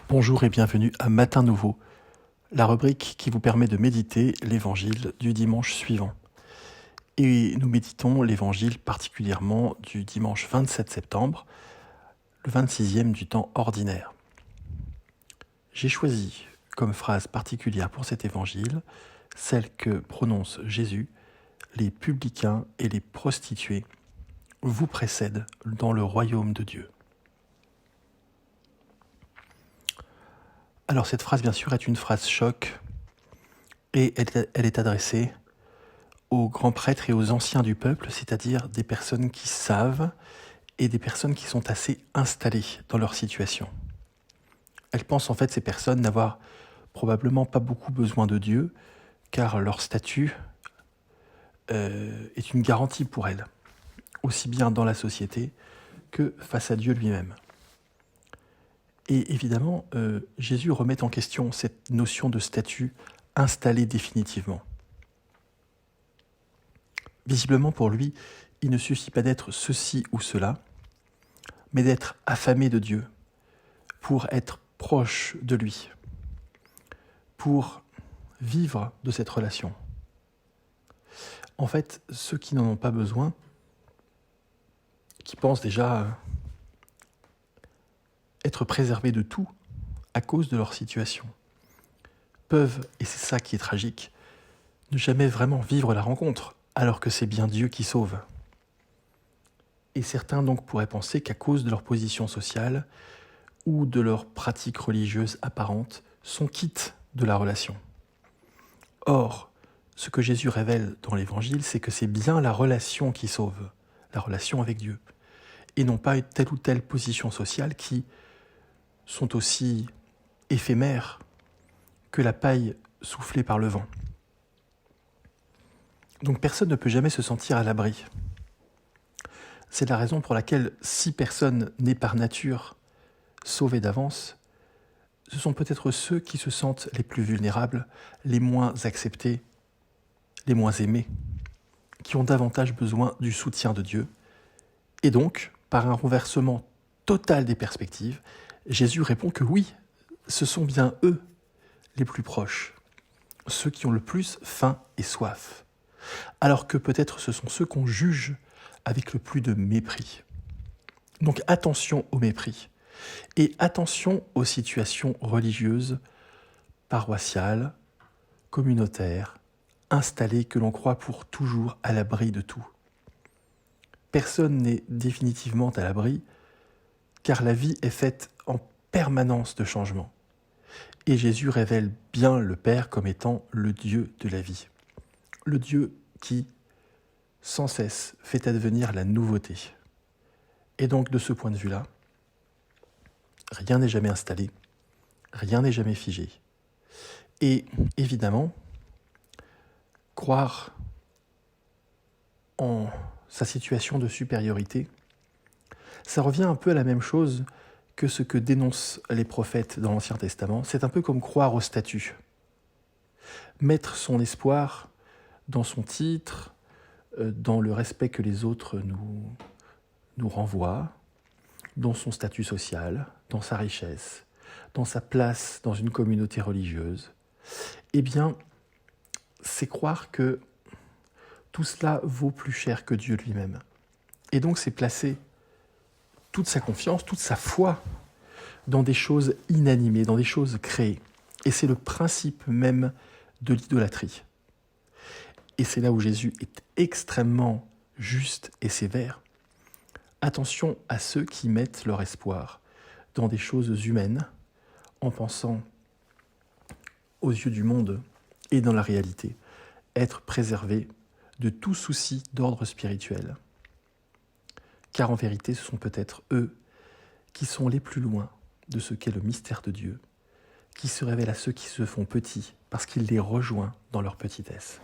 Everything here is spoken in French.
Bonjour et bienvenue à Matin Nouveau, la rubrique qui vous permet de méditer l'évangile du dimanche suivant. Et nous méditons l'évangile particulièrement du dimanche 27 septembre, le 26e du temps ordinaire. J'ai choisi comme phrase particulière pour cet évangile celle que prononce Jésus: les publicains et les prostituées vous précèdent dans le royaume de Dieu. Alors cette phrase, bien sûr, est une phrase choc et elle est adressée aux grands prêtres et aux anciens du peuple, c'est-à-dire des personnes qui savent et des personnes qui sont assez installées dans leur situation. Elles pensent en fait, ces personnes, n'avoir probablement pas beaucoup besoin de Dieu, car leur statut est une garantie pour elles, aussi bien dans la société que face à Dieu lui-même. Et évidemment, Jésus remet en question cette notion de statut installé définitivement. Visiblement pour lui, il ne suffit pas d'être ceci ou cela, mais d'être affamé de Dieu, pour être proche de lui, pour vivre de cette relation. En fait, ceux qui n'en ont pas besoin, qui pensent déjà être préservés de tout à cause de leur situation, peuvent, et c'est ça qui est tragique, ne jamais vraiment vivre la rencontre, alors que c'est bien Dieu qui sauve. Et certains donc pourraient penser qu'à cause de leur position sociale ou de leur pratique religieuse apparente, sont quittes de la relation. Or, ce que Jésus révèle dans l'Évangile, c'est que c'est bien la relation qui sauve, la relation avec Dieu, et non pas telle ou telle position sociale qui sont aussi éphémères que la paille soufflée par le vent. Donc personne ne peut jamais se sentir à l'abri. C'est la raison pour laquelle, si personne n'est par nature sauvé d'avance, ce sont peut-être ceux qui se sentent les plus vulnérables, les moins acceptés, les moins aimés, qui ont davantage besoin du soutien de Dieu. Et donc, par un renversement total des perspectives, Jésus répond que oui, ce sont bien eux les plus proches, ceux qui ont le plus faim et soif, alors que peut-être ce sont ceux qu'on juge avec le plus de mépris. Donc attention au mépris, et attention aux situations religieuses, paroissiales, communautaires, installées que l'on croit pour toujours à l'abri de tout. Personne n'est définitivement à l'abri, car la vie est faite en permanence de changements. Et Jésus révèle bien le Père comme étant le Dieu de la vie. Le Dieu qui, sans cesse, fait advenir la nouveauté. Et donc, de ce point de vue-là, rien n'est jamais installé, rien n'est jamais figé. Et évidemment, croire en sa situation de supériorité, ça revient un peu à la même chose que ce que dénoncent les prophètes dans l'Ancien Testament. C'est un peu comme croire au statut. Mettre son espoir dans son titre, dans le respect que les autres nous renvoient, dans son statut social, dans sa richesse, dans sa place dans une communauté religieuse. Eh bien, c'est croire que tout cela vaut plus cher que Dieu lui-même. Et donc, c'est placer toute sa confiance, toute sa foi dans des choses inanimées, dans des choses créées. Et c'est le principe même de l'idolâtrie. Et c'est là où Jésus est extrêmement juste et sévère. Attention à ceux qui mettent leur espoir dans des choses humaines, en pensant aux yeux du monde et dans la réalité, être préservés de tout souci d'ordre spirituel. Car en vérité, ce sont peut-être eux qui sont les plus loin de ce qu'est le mystère de Dieu, qui se révèle à ceux qui se font petits parce qu'il les rejoint dans leur petitesse.